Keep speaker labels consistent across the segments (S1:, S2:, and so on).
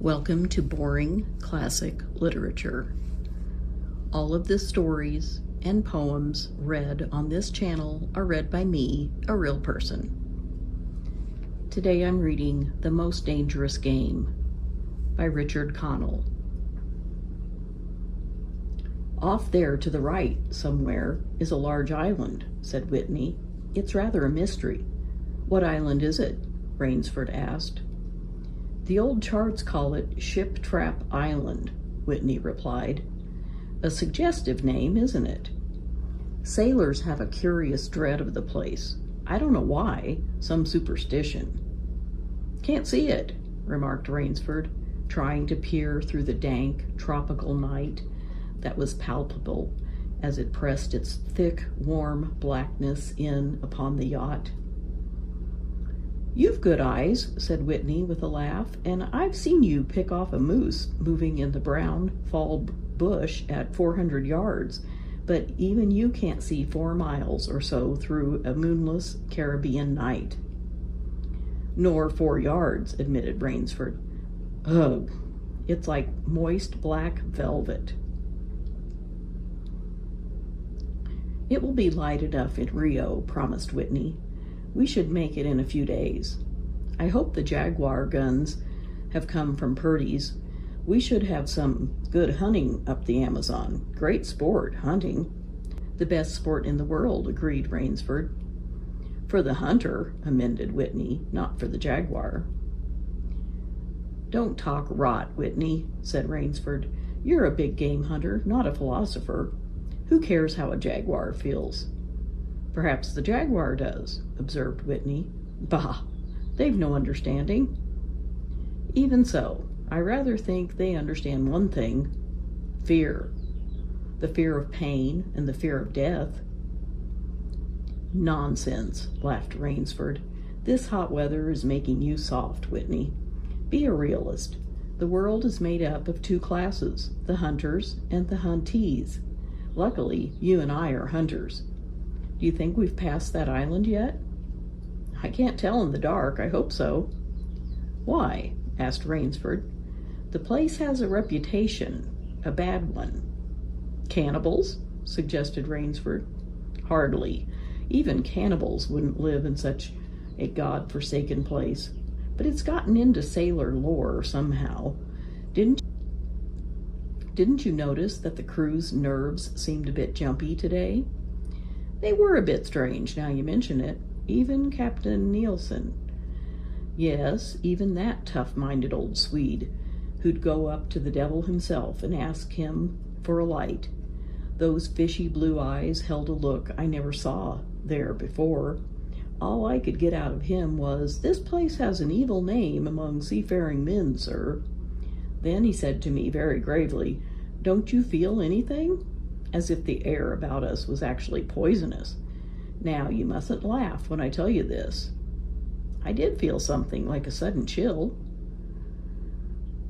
S1: Welcome to Boring Classic Literature. All of the stories and poems read on this channel are read by me, a real person. Today I'm reading The Most Dangerous Game by Richard Connell. Off there to the right somewhere is a large island, said Whitney. It's rather a mystery. What island is it? Rainsford asked. The old charts call it Ship Trap Island, Whitney replied. A suggestive name, isn't it? Sailors have a curious dread of the place. I don't know why, some superstition. Can't see it, remarked Rainsford, trying to peer through the dank, tropical night that was palpable as it pressed its thick, warm blackness in upon the yacht. You've good eyes, said Whitney with a laugh, and I've seen you pick off a moose moving in the brown fall bush at 400 yards, but even you can't see 4 miles or so through a moonless Caribbean night. Nor 4 yards, admitted Rainsford. Ugh, it's like moist black velvet. It will be light enough in Rio, promised Whitney. We should make it in a few days. I hope the Jaguar guns have come from Purdy's. We should have some good hunting up the Amazon. Great sport, hunting. The best sport in the world, agreed Rainsford. For the hunter, amended Whitney, not for the Jaguar. Don't talk rot, Whitney, said Rainsford. You're a big game hunter, not a philosopher. Who cares how a Jaguar feels? Perhaps the Jaguar does, observed Whitney. Bah, they've no understanding. Even so, I rather think they understand one thing: fear. The fear of pain and the fear of death. Nonsense, laughed Rainsford. This hot weather is making you soft, Whitney. Be a realist. The world is made up of 2 classes, the hunters and the huntees. Luckily, you and I are hunters. Do you think we've passed that island yet? I can't tell in the dark. I hope so. Why? Asked Rainsford. The place has a reputation, a bad one. Cannibals? Suggested Rainsford. Hardly. Even cannibals wouldn't live in such a god-forsaken place. But it's gotten into sailor lore somehow. Didn't you notice that the crew's nerves seemed a bit jumpy today? They were a bit strange, now you mention it. Even Captain Nielsen. Yes, even that tough-minded old Swede, who'd go up to the devil himself and ask him for a light. Those fishy blue eyes held a look I never saw there before. All I could get out of him was, "This place has an evil name among seafaring men, sir." Then he said to me very gravely, "Don't you feel anything?" As if the air about us was actually poisonous. Now, you mustn't laugh when I tell you this. I did feel something like a sudden chill.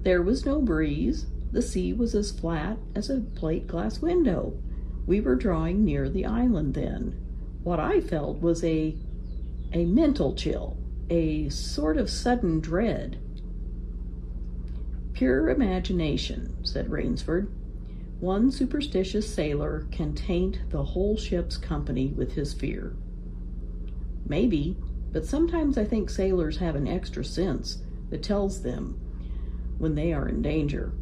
S1: There was no breeze. The sea was as flat as a plate glass window. We were drawing near the island then. What I felt was a mental chill, a sort of sudden dread. Pure imagination, said Rainsford. One superstitious sailor can taint the whole ship's company with his fear. Maybe, but sometimes I think sailors have an extra sense that tells them when they are in danger.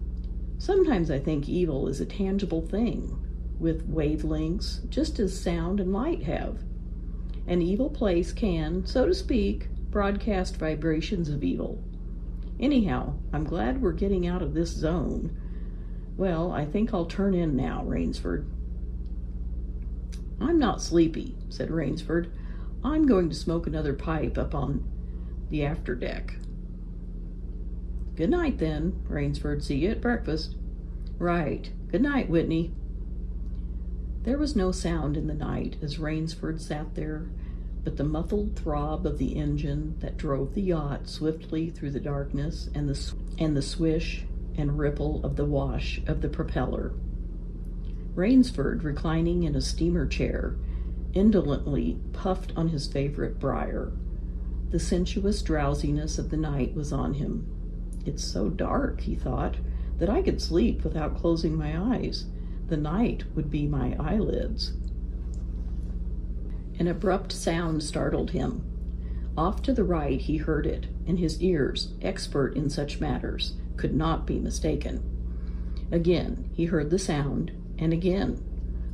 S1: Sometimes I think evil is a tangible thing, with wavelengths, just as sound and light have. An evil place can, so to speak, broadcast vibrations of evil. Anyhow, I'm glad we're getting out of this zone. Well, I think I'll turn in now, Rainsford. I'm not sleepy, said Rainsford. I'm going to smoke another pipe up on the afterdeck. Good night, then, Rainsford. See you at breakfast. Right. Good night, Whitney. There was no sound in the night as Rainsford sat there, but the muffled throb of the engine that drove the yacht swiftly through the darkness and the swish and ripple of the wash of the propeller. Rainsford, reclining in a steamer chair, indolently puffed on his favorite briar. The sensuous drowsiness of the night was on him. It's so dark, he thought, that I could sleep without closing my eyes. The night would be my eyelids. An abrupt sound startled him. Off to the right he heard it, and his ears, expert in such matters, could not be mistaken. Again he heard the sound, and again.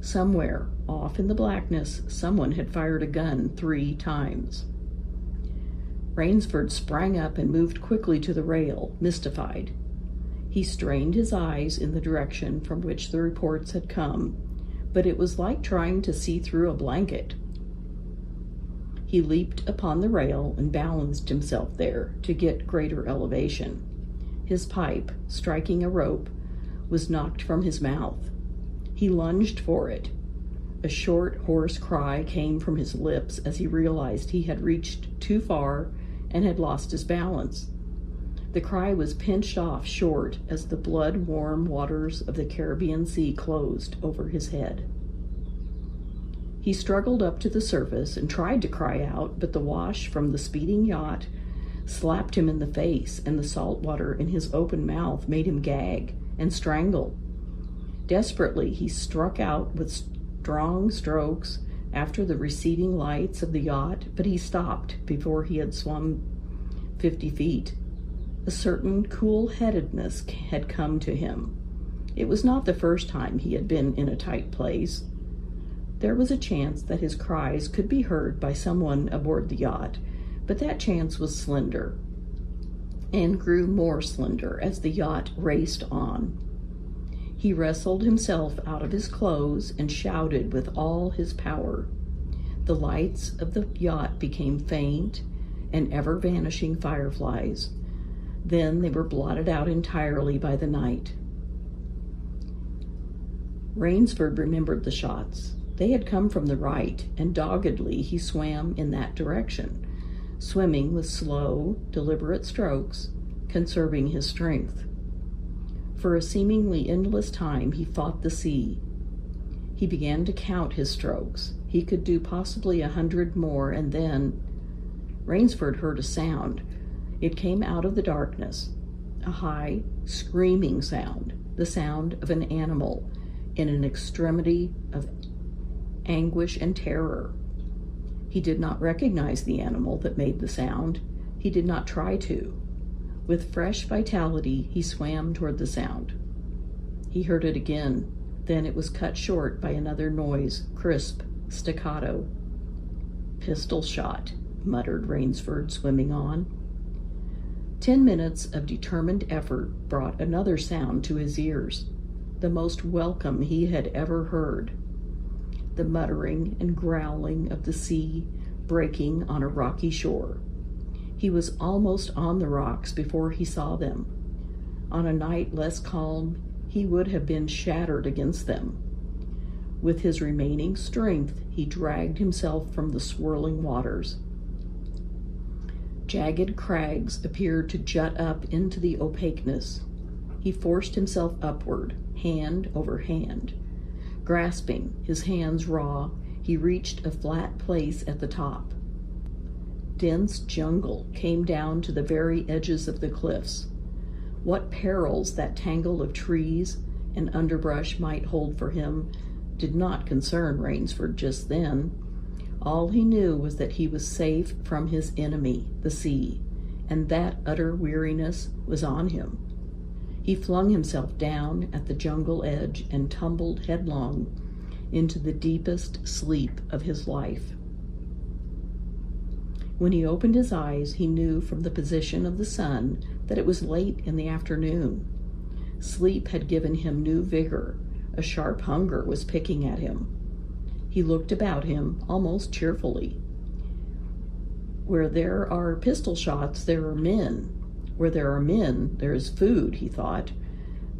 S1: Somewhere, off in the blackness, someone had fired a gun 3 times. Rainsford sprang up and moved quickly to the rail, mystified. He strained his eyes in the direction from which the reports had come, but it was like trying to see through a blanket. He leaped upon the rail and balanced himself there to get greater elevation. His pipe, striking a rope, was knocked from his mouth. He lunged for it. A short, hoarse cry came from his lips as he realized he had reached too far and had lost his balance. The cry was pinched off short as the blood-warm waters of the Caribbean Sea closed over his head. He struggled up to the surface and tried to cry out, but the wash from the speeding yacht slapped him in the face, and the salt water in his open mouth made him gag and strangle. Desperately, he struck out with strong strokes after the receding lights of the yacht, but he stopped before he had swum 50 feet. A certain cool-headedness had come to him. It was not the first time he had been in a tight place. There was a chance that his cries could be heard by someone aboard the yacht, but that chance was slender, and grew more slender as the yacht raced on. He wrestled himself out of his clothes and shouted with all his power. The lights of the yacht became faint and ever-vanishing fireflies. Then they were blotted out entirely by the night. Rainsford remembered the shots. They had come from the right, and doggedly he swam in that direction, swimming with slow, deliberate strokes, conserving his strength. For a seemingly endless time he fought the sea. He began to count his strokes. He could do possibly 100 more, and then Rainsford heard a sound. It came out of the darkness, a high, screaming sound, the sound of an animal in an extremity of anguish and terror. He did not recognize the animal that made the sound. He did not try to. With fresh vitality, he swam toward the sound. He heard it again. Then it was cut short by another noise, crisp, staccato. "Pistol shot," muttered Rainsford, swimming on. 10 minutes of determined effort brought another sound to his ears, the most welcome he had ever heard. The muttering and growling of the sea breaking on a rocky shore. He was almost on the rocks before he saw them. On a night less calm, he would have been shattered against them. With his remaining strength, he dragged himself from the swirling waters. Jagged crags appeared to jut up into the opaqueness. He forced himself upward, hand over hand. Grasping, his hands raw, he reached a flat place at the top. Dense jungle came down to the very edges of the cliffs. What perils that tangle of trees and underbrush might hold for him did not concern Rainsford just then. All he knew was that he was safe from his enemy, the sea, and that utter weariness was on him. He flung himself down at the jungle edge and tumbled headlong into the deepest sleep of his life. When he opened his eyes, he knew from the position of the sun that it was late in the afternoon. Sleep had given him new vigor. A sharp hunger was picking at him. He looked about him almost cheerfully. Where there are pistol shots, there are men. Where there are men, there is food, he thought.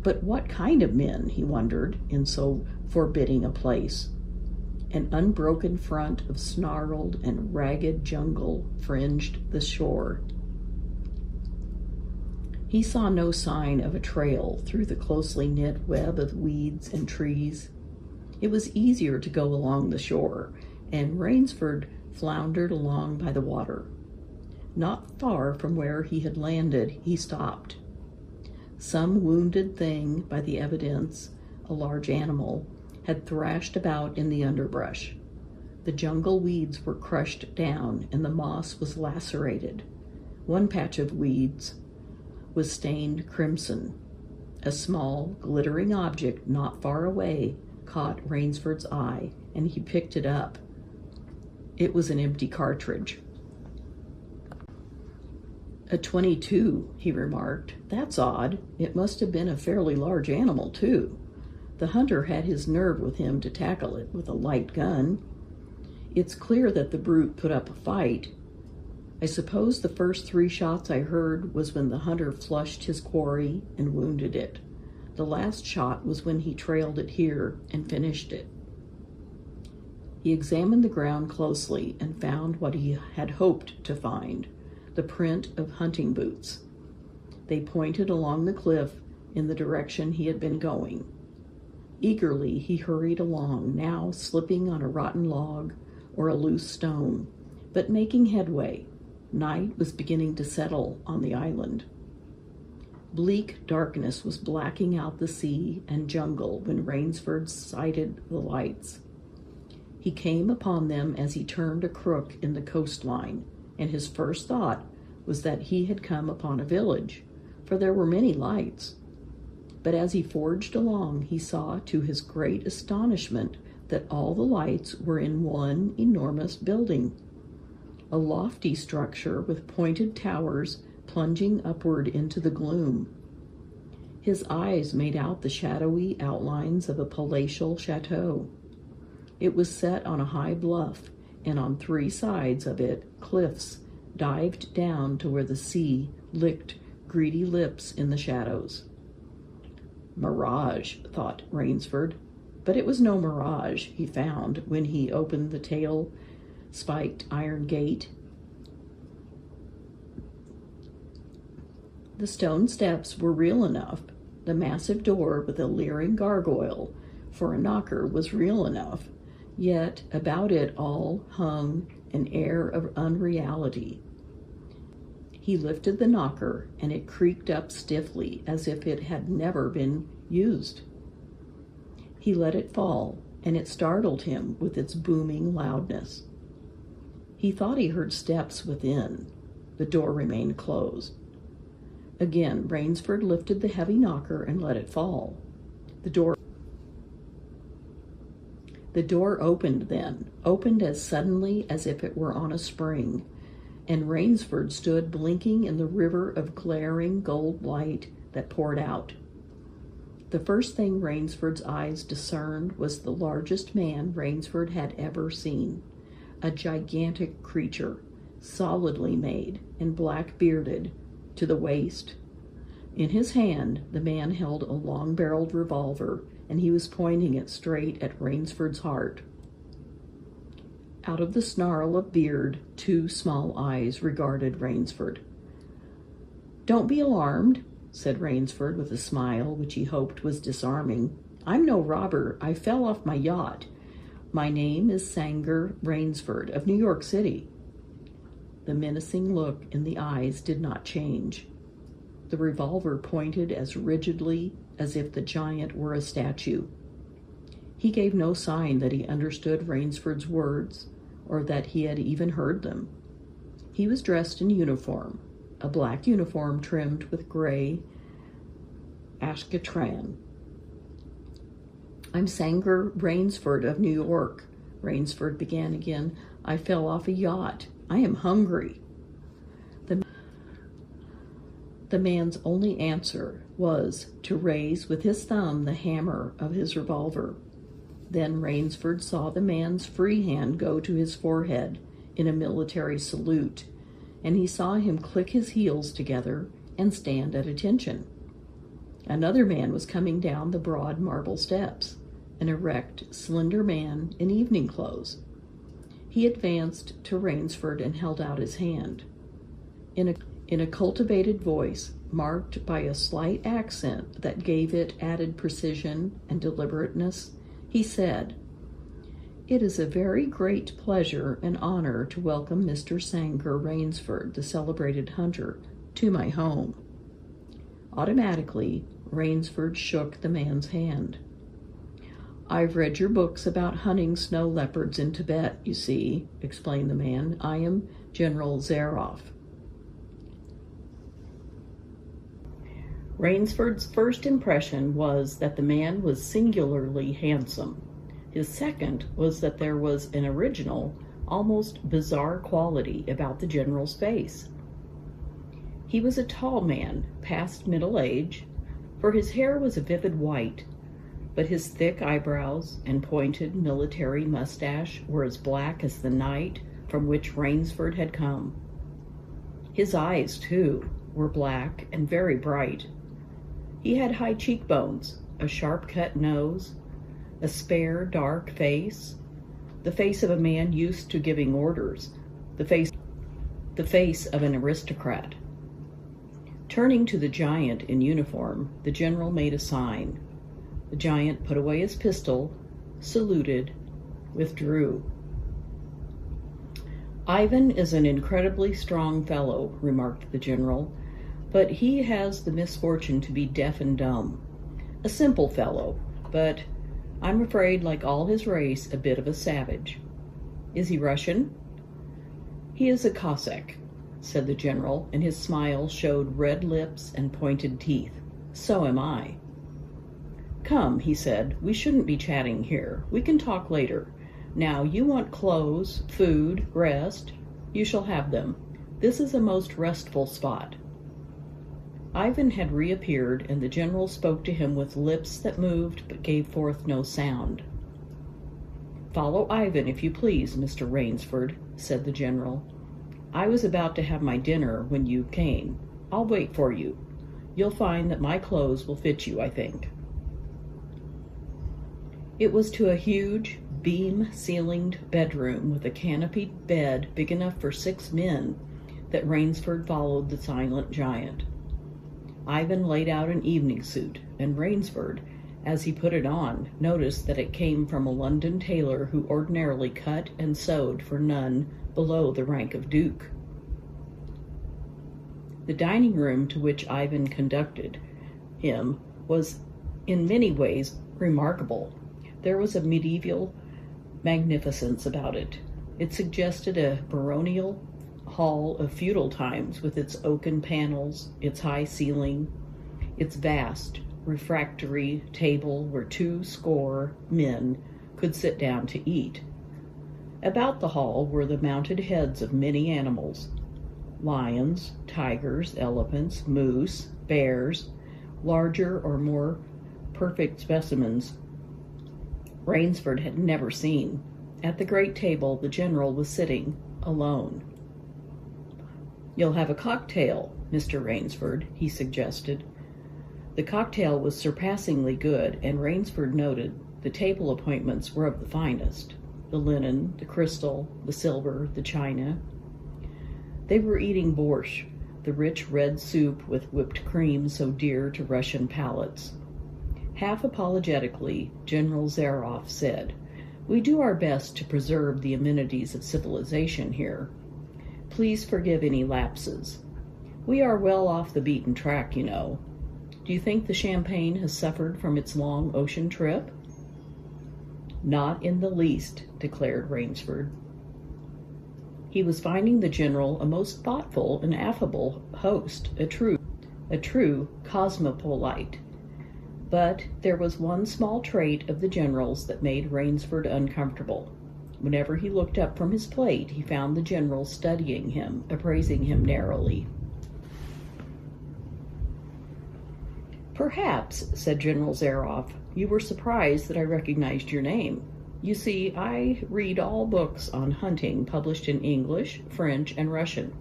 S1: But what kind of men, he wondered, in so forbidding a place? An unbroken front of snarled and ragged jungle fringed the shore. He saw no sign of a trail through the closely knit web of weeds and trees. It was easier to go along the shore, and Rainsford floundered along by the water. Not far from where he had landed, he stopped. Some wounded thing, by the evidence, a large animal, had thrashed about in the underbrush. The jungle weeds were crushed down, and the moss was lacerated. One patch of weeds was stained crimson. A small, glittering object not far away caught Rainsford's eye, and he picked it up. It was an empty cartridge. "A 22, he remarked. "That's odd. It must have been a fairly large animal, too. The hunter had his nerve with him to tackle it with a light gun. It's clear that the brute put up a fight. I suppose the first 3 shots I heard was when the hunter flushed his quarry and wounded it. The last shot was when he trailed it here and finished it." He examined the ground closely and found what he had hoped to find, the print of hunting boots. They pointed along the cliff in the direction he had been going. Eagerly he hurried along, now slipping on a rotten log or a loose stone, but making headway. Night was beginning to settle on the island. Bleak darkness was blacking out the sea and jungle when Rainsford sighted the lights. He came upon them as he turned a crook in the coastline, and his first thought was that he had come upon a village, for there were many lights. But as he forged along, he saw to his great astonishment that all the lights were in one enormous building, a lofty structure with pointed towers plunging upward into the gloom. His eyes made out the shadowy outlines of a palatial chateau. It was set on a high bluff, and on 3 sides of it cliffs dived down to where the sea licked greedy lips in the shadows. Mirage, thought Rainsford, but it was no mirage, he found when he opened the tail-spiked iron gate. The stone steps were real enough. The massive door with a leering gargoyle for a knocker was real enough, yet about it all hung an air of unreality. He lifted the knocker, and it creaked up stiffly as if it had never been used. He let it fall, and it startled him with its booming loudness. He thought he heard steps within. The door remained closed. Again, Rainsford lifted the heavy knocker and let it fall. The door opened then, opened as suddenly as if it were on a spring, and Rainsford stood blinking in the river of glaring gold light that poured out. The first thing Rainsford's eyes discerned was the largest man Rainsford had ever seen, a gigantic creature, solidly made and black-bearded to the waist. In his hand, the man held a long-barreled revolver, and he was pointing it straight at Rainsford's heart. Out of the snarl of beard, 2 small eyes regarded Rainsford. "Don't be alarmed," said Rainsford with a smile which he hoped was disarming. "I'm no robber. I fell off my yacht. My name is Sanger Rainsford of New York City." The menacing look in the eyes did not change. The revolver pointed as rigidly as if the giant were a statue. He gave no sign that he understood Rainsford's words or that he had even heard them. He was dressed in uniform, a black uniform trimmed with gray ashkatran. "I'm Sanger Rainsford of New York," Rainsford began again. "I fell off a yacht. I am hungry." The man's only answer was to raise with his thumb the hammer of his revolver. Then Rainsford saw the man's free hand go to his forehead in a military salute, and he saw him click his heels together and stand at attention. Another man was coming down the broad marble steps, an erect, slender man in evening clothes. He advanced to Rainsford and held out his hand. In a cultivated voice, marked by a slight accent that gave it added precision and deliberateness, he said, "It is a very great pleasure and honor to welcome Mr. Sanger Rainsford, the celebrated hunter, to my home. Automatically, Rainsford shook the man's hand. "I've read your books about hunting snow leopards in Tibet, you see," explained the man. "I am General Zaroff." Rainsford's first impression was that the man was singularly handsome. His second was that there was an original, almost bizarre quality about the general's face. He was a tall man, past middle age, for his hair was a vivid white, but his thick eyebrows and pointed military mustache were as black as the night from which Rainsford had come. His eyes, too, were black and very bright. He had high cheekbones, a sharp-cut nose, a spare, dark face, the face of a man used to giving orders, the face of an aristocrat. Turning to the giant in uniform, the general made a sign. The giant put away his pistol, saluted, withdrew. "Ivan is an incredibly strong fellow," remarked the general, "but he has the misfortune to be deaf and dumb. A simple fellow, but I'm afraid, like all his race, a bit of a savage. Is he Russian?" "He is a Cossack," said the general, and his smile showed red lips and pointed teeth. "So am I." "Come," he said, "we shouldn't be chatting here. We can talk later. Now, you want clothes, food, rest. You shall have them. This is a most restful spot." Ivan had reappeared, and the general spoke to him with lips that moved but gave forth no sound. "Follow Ivan, if you please, Mr. Rainsford," said the general. "I was about to have my dinner when you came. I'll wait for you. You'll find that my clothes will fit you, I think." It was to a huge, beam-ceilinged bedroom with a canopied bed big enough for 6 men that Rainsford followed the silent giant. Ivan laid out an evening suit, and Rainsford, as he put it on, noticed that it came from a London tailor who ordinarily cut and sewed for none below the rank of duke. The dining room to which Ivan conducted him was in many ways remarkable. There was a medieval magnificence about it. It suggested a baronial hall of feudal times with its oaken panels, its high ceiling, its vast refractory table where 20 men could sit down to eat. About the hall were the mounted heads of many animals: lions, tigers, elephants, moose, bears, larger or more perfect specimens Rainsford had never seen. At the great table, the general was sitting alone. "You'll have a cocktail, Mr. Rainsford," he suggested. The cocktail was surpassingly good, and Rainsford noted the table appointments were of the finest: the linen, the crystal, the silver, the china. They were eating borscht, the rich red soup with whipped cream so dear to Russian palates. Half apologetically, General Zaroff said, "We do our best to preserve the amenities of civilization here. Please forgive any lapses. We are well off the beaten track, you know. Do you think the champagne has suffered from its long ocean trip?" "Not in the least," declared Rainsford. He was finding the general a most thoughtful and affable host, a true cosmopolite. But there was one small trait of the general's that made Rainsford uncomfortable. Whenever he looked up from his plate, he found the general studying him, appraising him narrowly. "Perhaps," said General Zaroff, "you were surprised that I recognized your name. You see, I read all books on hunting published in English, French, and Russian.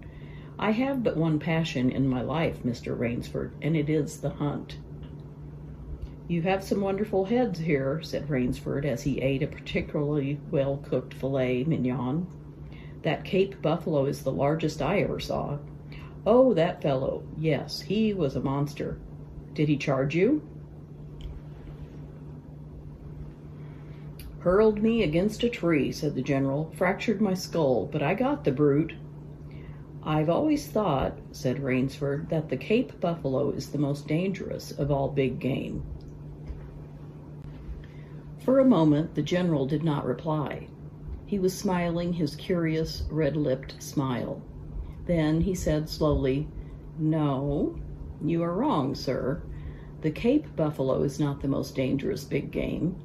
S1: I have but one passion in my life, Mr. Rainsford, and it is the hunt." "You have some wonderful heads here," said Rainsford as he ate a particularly well-cooked filet mignon. "That Cape buffalo is the largest I ever saw." "Oh, that fellow. Yes, he was a monster. Did he charge you?" "Hurled me against a tree," said the general. "Fractured my skull, but I got the brute." I've always thought, said Rainsford, that the Cape buffalo is the most dangerous of all big game. For a moment, the general did not reply. He was smiling his curious, red-lipped smile. Then he said slowly, "No, you are wrong, sir. The Cape buffalo is not the most dangerous big game."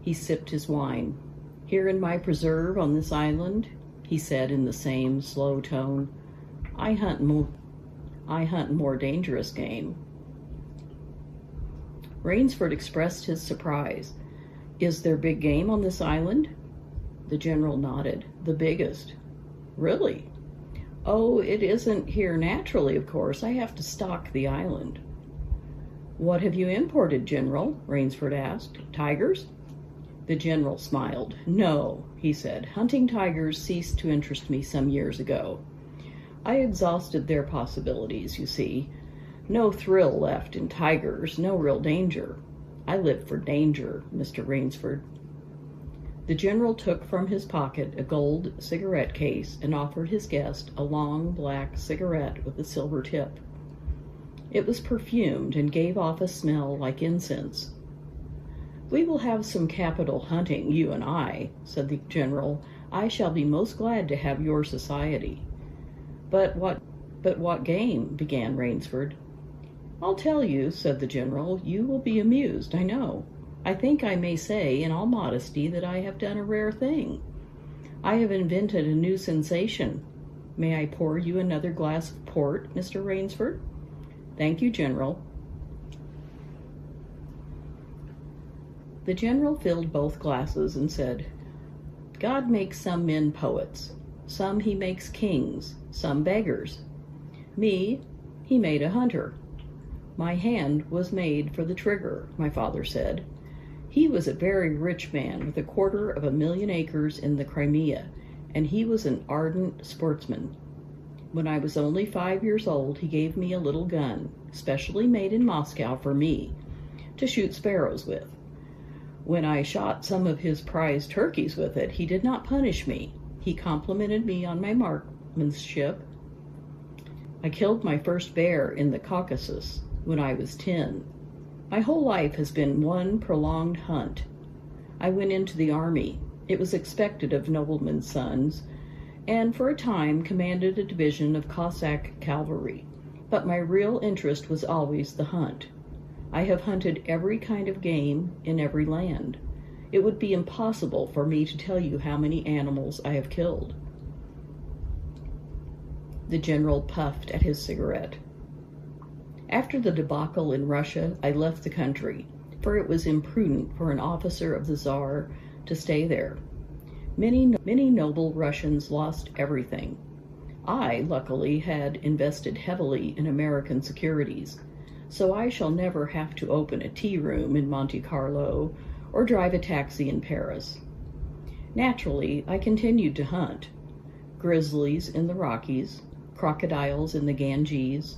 S1: He sipped his wine. "Here in my preserve on this island," he said in the same slow tone, I hunt more dangerous game." Rainsford expressed his surprise. "Is there big game on this island?" The general nodded. "The biggest." "Really?" "Oh, it isn't here naturally, of course. I have to stock the island." "What have you imported, General?" Rainsford asked. "Tigers?" The general smiled. "No," he said. "Hunting tigers ceased to interest me some years ago. I exhausted their possibilities, you see. No thrill left in tigers, no real danger. I live for danger, Mr. Rainsford." The general took from his pocket a gold cigarette case and offered his guest a long black cigarette with a silver tip. It was perfumed and gave off a smell like incense. "We will have some capital hunting, you and I," said the general. "I shall be most glad to have your society." But what game?" began Rainsford. "I'll tell you," said the general. "You will be amused, I know. I think I may say, in all modesty, that I have done a rare thing. I have invented a new sensation. May I pour you another glass of port, Mr. Rainsford?" "Thank you, General." The general filled both glasses and said, "God makes some men poets. Some he makes kings, some beggars. Me, he made a hunter. My hand was made for the trigger," my father said. He was a very rich man with 250,000 acres in the Crimea, and he was an ardent sportsman. When I was only 5 years old, he gave me a little gun, specially made in Moscow for me, to shoot sparrows with. When I shot some of his prize turkeys with it, he did not punish me. He complimented me on my marksmanship. I killed my first bear in the Caucasus when I was 10. My whole life has been one prolonged hunt. I went into the army. It was expected of noblemen's sons, and for a time commanded a division of Cossack cavalry. But my real interest was always the hunt. I have hunted every kind of game in every land. It would be impossible for me to tell you how many animals I have killed." The general puffed at his cigarette. "After the debacle in Russia, I left the country, for it was imprudent for an officer of the Tsar to stay there. Many noble Russians lost everything. I, luckily, had invested heavily in American securities, so I shall never have to open a tea room in Monte Carlo or drive a taxi in Paris. Naturally, I continued to hunt. Grizzlies in the Rockies, crocodiles in the Ganges,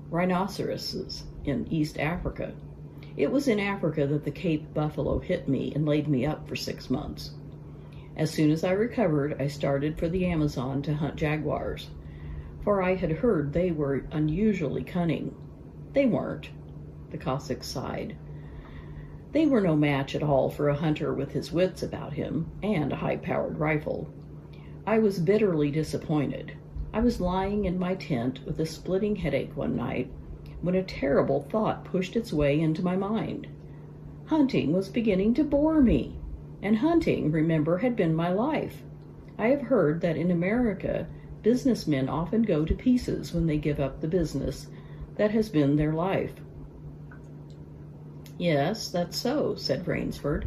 S1: rhinoceroses in East Africa. It was in Africa that the Cape buffalo hit me and laid me up for 6 months. As soon as I recovered, I started for the Amazon to hunt jaguars, for I had heard they were unusually cunning. They weren't." The Cossack sighed. "They were no match at all for a hunter with his wits about him and a high-powered rifle. I was bitterly disappointed. I was lying in my tent with a splitting headache one night when a terrible thought pushed its way into my mind. Hunting was beginning to bore me, and hunting, remember, had been my life. I have heard that in America, businessmen often go to pieces when they give up the business that has been their life." "Yes, that's so," said Rainsford.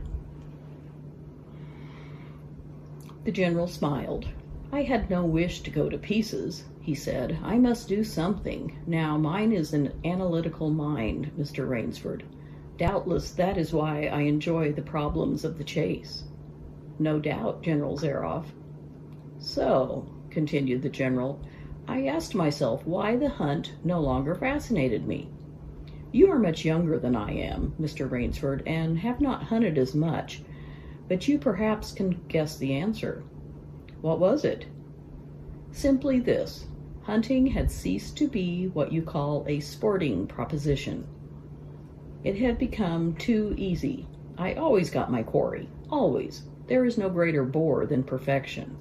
S1: The general smiled. "I had no wish to go to pieces," he said. "I must do something. Now, mine is an analytical mind, Mr. Rainsford. Doubtless that is why I enjoy the problems of the chase." "No doubt, General Zaroff." "So," continued the general, "I asked myself why the hunt no longer fascinated me. You are much younger than I am, Mr. Rainsford, and have not hunted as much, but you perhaps can guess the answer." "What was it?" Simply this: hunting had ceased to be what you call a sporting proposition. It had become too easy. I always got my quarry, always. There is no greater bore than perfection.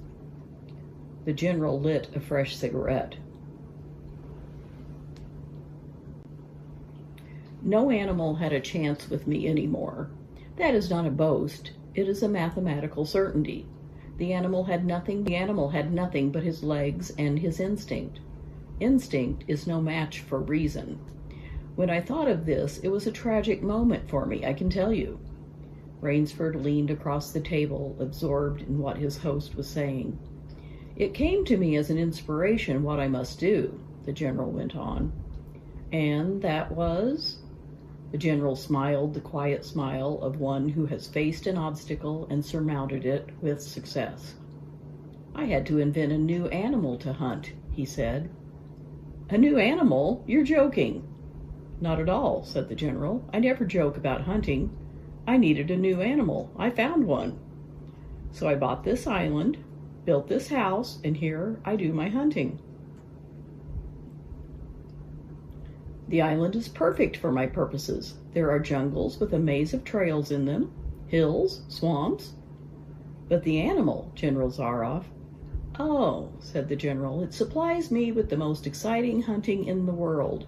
S1: The general lit a fresh cigarette. No animal had a chance with me anymore. That is not a boast. It is a mathematical certainty. The animal had nothing but his legs and his instinct. Instinct is no match for reason. When I thought of this, it was a tragic moment for me, I can tell you. Rainsford leaned across the table, absorbed in what his host was saying. It came to me as an inspiration what I must do, the general went on. And that was? The general smiled the quiet smile of one who has faced an obstacle and surmounted it with success. I had to invent a new animal to hunt, he said. A new animal? You're joking. Not at all, said the general. I never joke about hunting. I needed a new animal. I found one. So I bought this island, built this house, and here I do my hunting. The island is perfect for my purposes. There are jungles with a maze of trails in them, hills, swamps. But the animal, General Zaroff. Oh, said the general, it supplies me with the most exciting hunting in the world.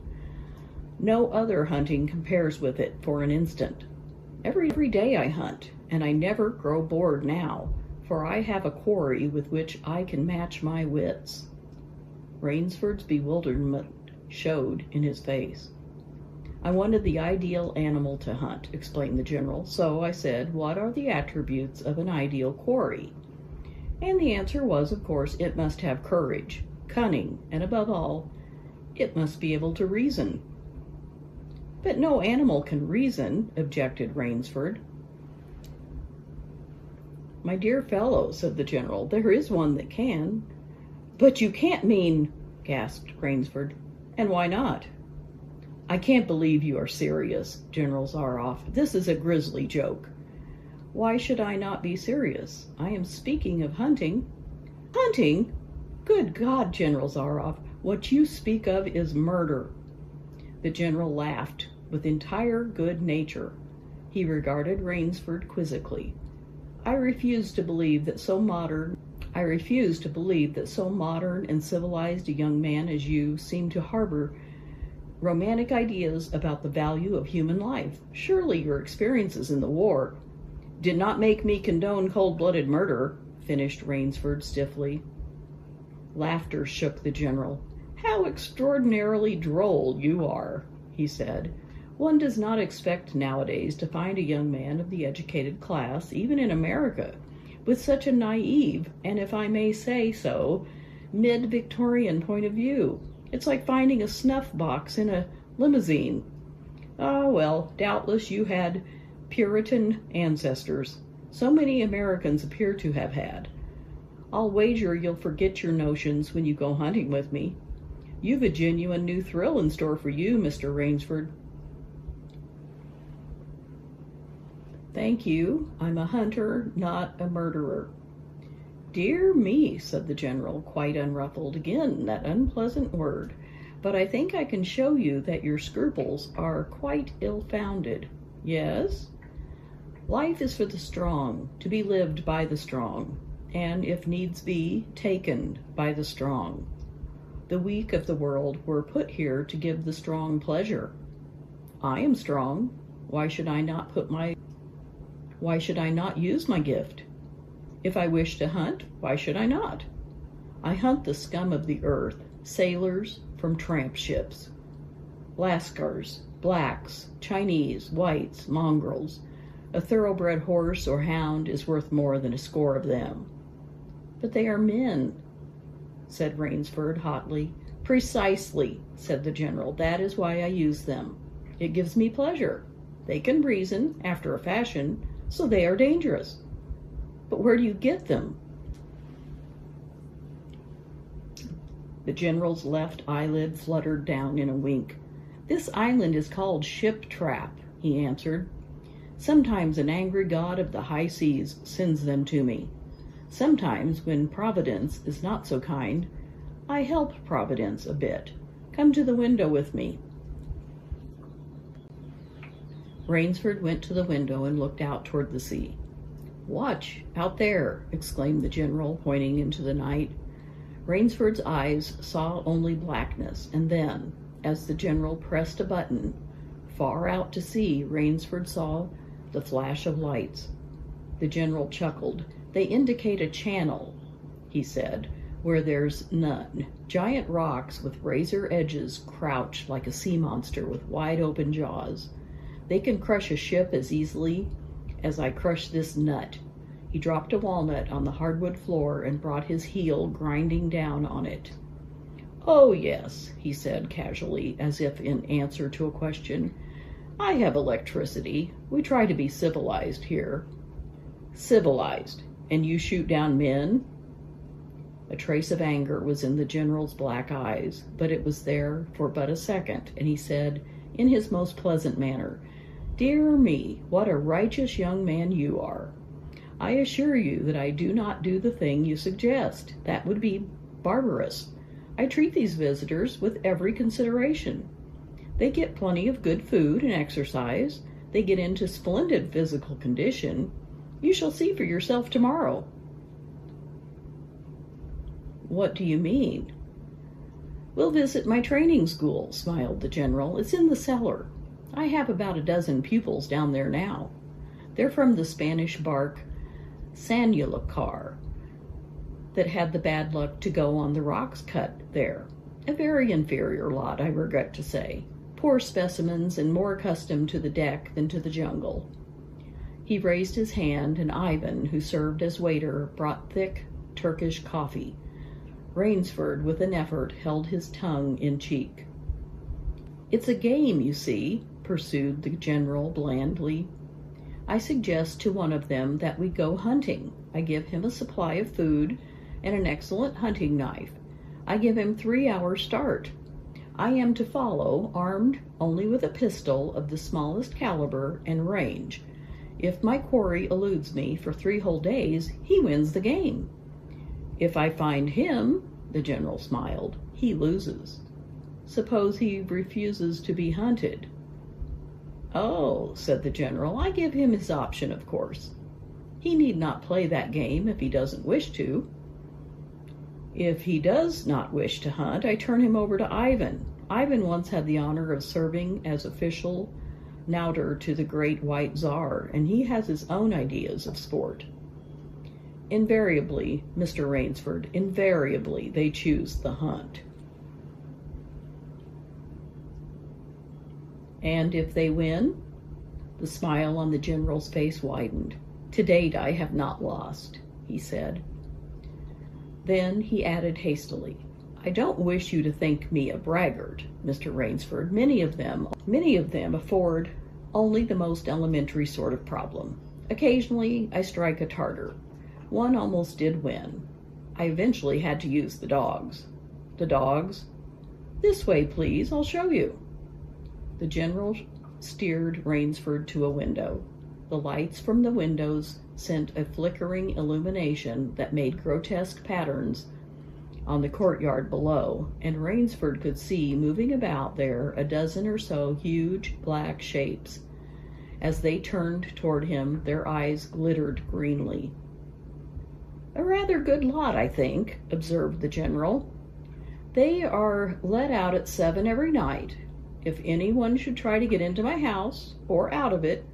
S1: No other hunting compares with it for an instant. Every day I hunt, and I never grow bored now, for I have a quarry with which I can match my wits. Rainsford's bewilderment showed in his face. I wanted the ideal animal to hunt, explained the general, so I said, what are the attributes of an ideal quarry? And the answer was, of course, it must have courage, cunning, and above all, it must be able to reason. But no animal can reason, objected Rainsford. My dear fellow, said the general, there is one that can. But you can't mean, gasped Rainsford. And why not? I can't believe you are serious, General Zaroff. This is a grisly joke. Why should I not be serious? I am speaking of hunting. Hunting? Good God, General Zaroff, what you speak of is murder. The general laughed with entire good nature. He regarded Rainsford quizzically. I refuse to believe that so modern and civilized a young man as you seem to harbor romantic ideas about the value of human life. Surely your experiences in the war did not make me condone cold-blooded murder, finished Rainsford stiffly. Laughter shook the general. How extraordinarily droll you are, he said. One does not expect nowadays to find a young man of the educated class, even in America, with such a naive, and if I may say so, mid-Victorian point of view. It's like finding a snuff box in a limousine. Ah, well, doubtless you had Puritan ancestors. So many Americans appear to have had. I'll wager you'll forget your notions when you go hunting with me. You've a genuine new thrill in store for you, Mr. Rainsford. Thank you. I'm a hunter, not a murderer. Dear me, said the general, quite unruffled. Again, that unpleasant word. But I think I can show you that your scruples are quite ill-founded. Yes? Life is for the strong, to be lived by the strong, and, if needs be, taken by the strong. The weak of the world were put here to give the strong pleasure. I am strong. Why should I not use my gift? If I wish to hunt, why should I not? I hunt the scum of the earth, sailors from tramp ships, Lascars, blacks, Chinese, whites, mongrels. A thoroughbred horse or hound is worth more than a score of them. But they are men, said Rainsford hotly. Precisely, said the general. That is why I use them. It gives me pleasure. They can reason, after a fashion, so they are dangerous. But where do you get them? The general's left eyelid fluttered down in a wink. This island is called Ship Trap, he answered. Sometimes an angry god of the high seas sends them to me. Sometimes, when Providence is not so kind, I help Providence a bit. Come to the window with me." Rainsford went to the window and looked out toward the sea. "Watch, out there!" exclaimed the general, pointing into the night. Rainsford's eyes saw only blackness, and then, as the general pressed a button, far out to sea, Rainsford saw the flash of lights. The general chuckled. "They indicate a channel," he said, "where there's none. Giant rocks with razor edges crouch like a sea monster with wide-open jaws. They can crush a ship as easily as I crush this nut." He dropped a walnut on the hardwood floor and brought his heel grinding down on it. "Oh, yes," he said casually, as if in answer to a question. "I have electricity. We try to be civilized here." "Civilized? And you shoot down men?" A trace of anger was in the general's black eyes, but it was there for but a second, and he said, in his most pleasant manner, "Dear me, what a righteous young man you are. I assure you that I do not do the thing you suggest. That would be barbarous. I treat these visitors with every consideration. They get plenty of good food and exercise. They get into splendid physical condition. You shall see for yourself tomorrow." "What do you mean?" "We'll visit my training school," smiled the general. "It's in the cellar. I have about a dozen pupils down there now. They're from the Spanish bark Sanlucar that had the bad luck to go on the rocks cut there. A very inferior lot, I regret to say. Poor specimens and more accustomed to the deck than to the jungle." He raised his hand, and Ivan, who served as waiter, brought thick Turkish coffee. Rainsford, with an effort, held his tongue in cheek. "It's a game, you see," pursued the general blandly. "I suggest to one of them that we go hunting. I give him a supply of food and an excellent hunting knife. I give him 3 hours' start. I am to follow, armed only with a pistol of the smallest caliber and range. If my quarry eludes me for 3 whole days, he wins the game. If I find him," the general smiled, "he loses. Suppose he refuses to be hunted?" "Oh," said the general, "I give him his option, of course. He need not play that game if he doesn't wish to. If he does not wish to hunt, I turn him over to Ivan. Ivan once had the honor of serving as official Nauter to the great white Tsar, and he has his own ideas of sport. Invariably, Mr. Rainsford, invariably they choose the hunt." "And if they win?" The smile on the general's face widened. "To date, I have not lost," he said. Then he added hastily, "I don't wish you to think me a braggart, Mr. Rainsford. Many of them afford only the most elementary sort of problem. Occasionally, I strike a Tartar. One almost did win. I eventually had to use the dogs." "The dogs?" "This way, please. I'll show you." The general steered Rainsford to a window. The lights from the windows sent a flickering illumination that made grotesque patterns on the courtyard below, and Rainsford could see moving about there a dozen or so huge black shapes. As they turned toward him, their eyes glittered greenly. "A rather good lot, I think," observed the general. "They are let out at 7 every night. If anyone should try to get into my house, or out of it,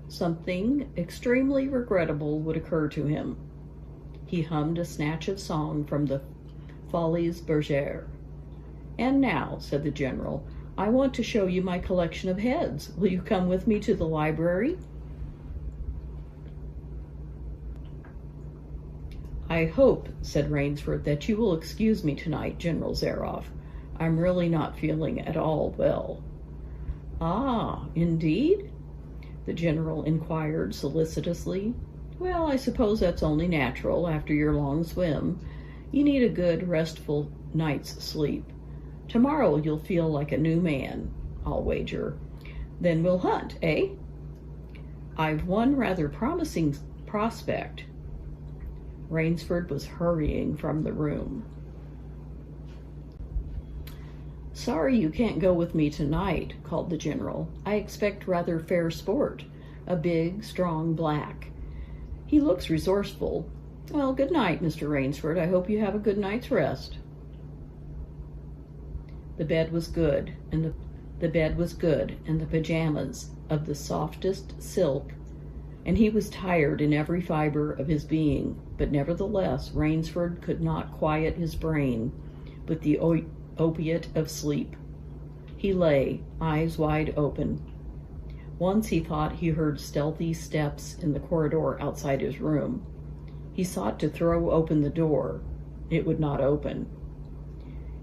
S1: something extremely regrettable would occur to him." He hummed a snatch of song from the Folies Bergère. "And now," said the general, "I want to show you my collection of heads. Will you come with me to the library?" "I hope," said Rainsford, "that you will excuse me tonight, General Zaroff. I'm really not feeling at all well." "Ah, indeed?" the general inquired solicitously. "Well, I suppose that's only natural after your long swim. You need a good, restful night's sleep. Tomorrow you'll feel like a new man, I'll wager. Then we'll hunt, eh? I've one rather promising prospect." Rainsford was hurrying from the room. "Sorry you can't go with me tonight," called the general. "I expect rather fair sport. A big, strong black. He looks resourceful. Well, good night, Mr. Rainsford. I hope you have a good night's rest." The bed was good, and the pajamas of the softest silk, and he was tired in every fiber of his being, but nevertheless Rainsford could not quiet his brain with the opiate of sleep. He lay, eyes wide open. Once he thought he heard stealthy steps in the corridor outside his room. He sought to throw open the door. It would not open.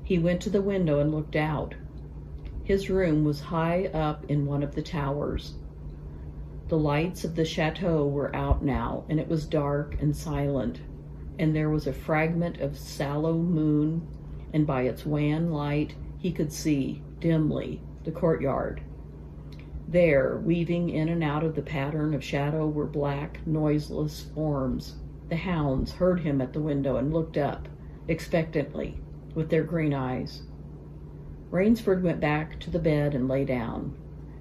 S1: He went to the window and looked out. His room was high up in one of the towers. The lights of the chateau were out now, and it was dark and silent, and there was a fragment of sallow moon, and by its wan light he could see, dimly, the courtyard. There, weaving in and out of the pattern of shadow, were black, noiseless forms. The hounds heard him at the window and looked up, expectantly, with their green eyes. Rainsford went back to the bed and lay down.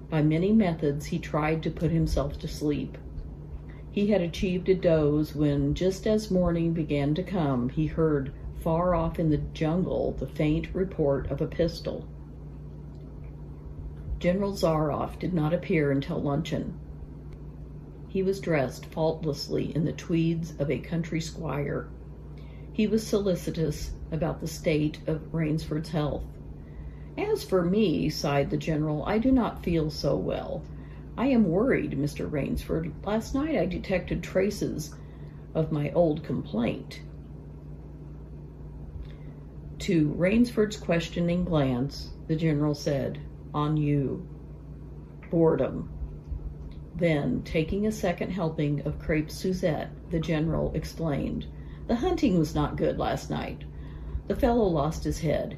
S1: By many methods he tried to put himself to sleep. He had achieved a doze when, just as morning began to come, he heard, far off in the jungle, the faint report of a pistol. General Zaroff did not appear until luncheon. He was dressed faultlessly in the tweeds of a country squire. He was solicitous about the state of Rainsford's health. "As for me," sighed the general, "I do not feel so well. I am worried, Mr. Rainsford. Last night I detected traces of my old complaint." To Rainsford's questioning glance, the general said, "On you. Boredom." Then, taking a second helping of crepe Suzette, the general explained, "The hunting was not good last night. The fellow lost his head.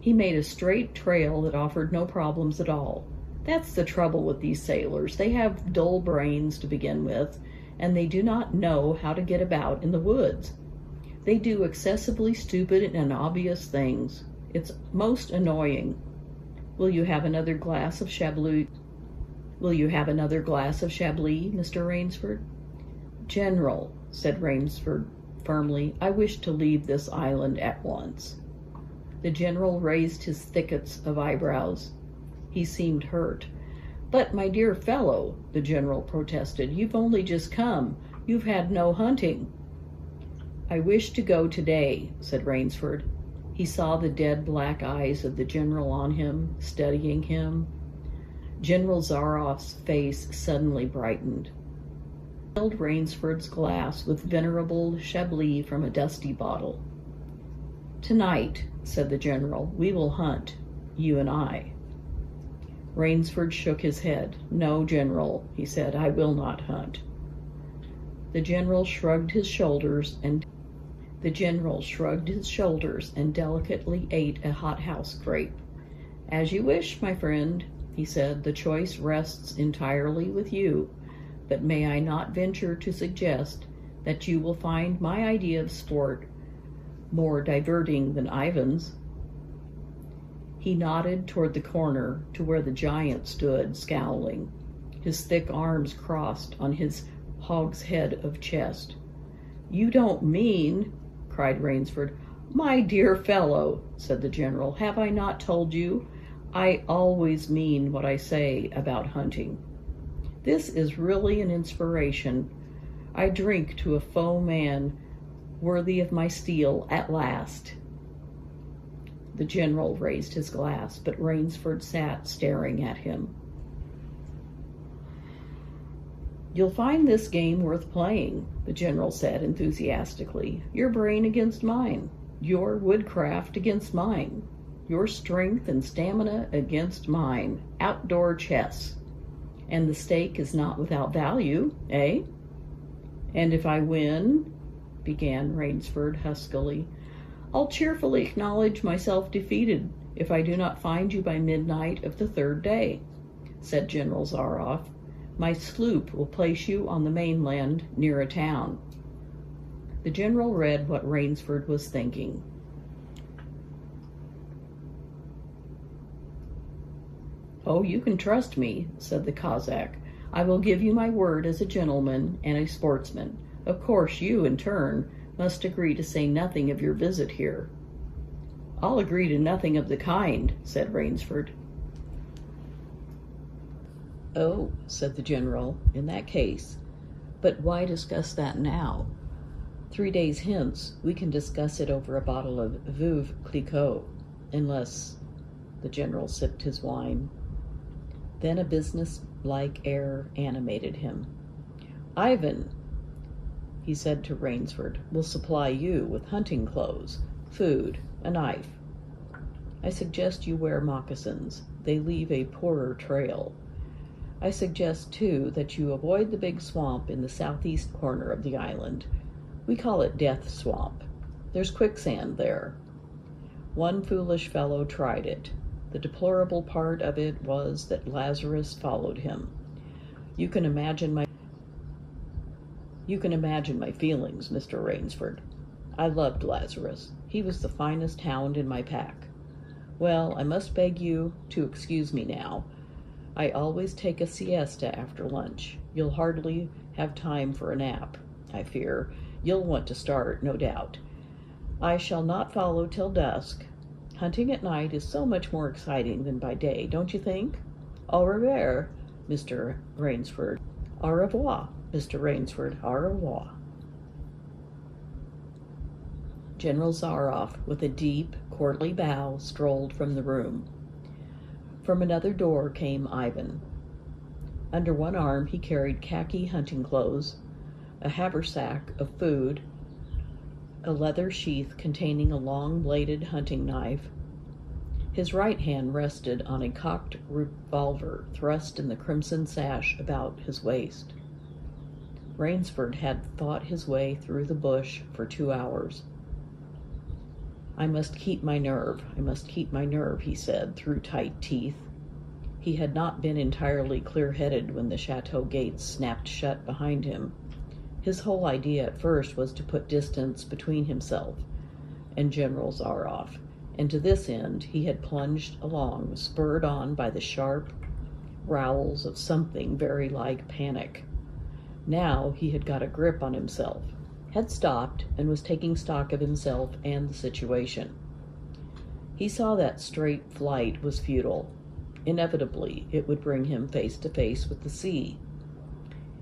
S1: He made a straight trail that offered no problems at all. That's the trouble with these sailors. They have dull brains to begin with, and they do not know how to get about in the woods. They do excessively stupid and obvious things. It's most annoying. Will you have another glass of Chablis? Mr. Rainsford?" "General," said Rainsford firmly, "I wish to leave this island at once." The general raised his thickets of eyebrows. He seemed hurt. "But, my dear fellow," the general protested, "you've only just come. You've had no hunting." "I wish to go today," said Rainsford. He saw the dead black eyes of the general on him, studying him. General Zaroff's face suddenly brightened. He filled Rainsford's glass with venerable Chablis from a dusty bottle. "Tonight," said the general, "we will hunt, you and I." Rainsford shook his head. "No, General," he said, "I will not hunt." The general shrugged his shoulders and delicately ate a hothouse grape. "As you wish, my friend," he said. "The choice rests entirely with you, but may I not venture to suggest that you will find my idea of sport more diverting than Ivan's?" He nodded toward the corner, to where the giant stood, scowling, his thick arms crossed on his hogshead of chest. "You don't mean—" cried Rainsford. "My dear fellow," said the general, "have I not told you? I always mean what I say about hunting. This is really an inspiration. I drink to a foeman worthy of my steel at last." The general raised his glass, but Rainsford sat staring at him. "You'll find this game worth playing," the general said enthusiastically. "Your brain against mine, your woodcraft against mine, your strength and stamina against mine. Outdoor chess. And the stake is not without value, eh?" "And if I win," began Rainsford huskily. "I'll cheerfully acknowledge myself defeated if I do not find you by midnight of the third day," said General Zaroff. "My sloop will place you on the mainland near a town." The general read what Rainsford was thinking. "Oh, you can trust me," said the Cossack. "I will give you my word as a gentleman and a sportsman. Of course, you, in turn, must agree to say nothing of your visit here." "I'll agree to nothing of the kind," said Rainsford. "Oh," said the general, "in that case. But why discuss that now? 3 days hence we can discuss it over a bottle of Veuve Clicquot, unless—" The general sipped his wine. Then a business-like air animated him. "Ivan," he said to Rainsford, "will supply you with hunting clothes, food, a knife. I suggest you wear moccasins. They leave a poorer trail. I suggest, too, that you avoid the big swamp in the southeast corner of the island. We call it Death Swamp. There's quicksand there. One foolish fellow tried it. The deplorable part of it was that Lazarus followed him. You can imagine my feelings, Mr. Rainsford. I loved Lazarus. He was the finest hound in my pack. Well, I must beg you to excuse me now. I always take a siesta after lunch. You'll hardly have time for a nap, I fear. You'll want to start, no doubt. I shall not follow till dusk. Hunting at night is so much more exciting than by day, don't you think? Au revoir, Mr. Rainsford. Au revoir, Mr. Rainsford. Au revoir." General Zaroff, with a deep, courtly bow, strolled from the room. From another door came Ivan. Under one arm he carried khaki hunting clothes, a haversack of food, a leather sheath containing a long-bladed hunting knife. His right hand rested on a cocked revolver thrust in the crimson sash about his waist. Rainsford had fought his way through the bush for 2 hours. "I must keep my nerve, he said through tight teeth. He had not been entirely clear-headed when the chateau gates snapped shut behind him. His whole idea at first was to put distance between himself and General Zaroff, and to this end he had plunged along, spurred on by the sharp growls of something very like panic. Now he had got a grip on himself, had stopped, and was taking stock of himself and the situation. He saw that straight flight was futile. Inevitably, it would bring him face to face with the sea.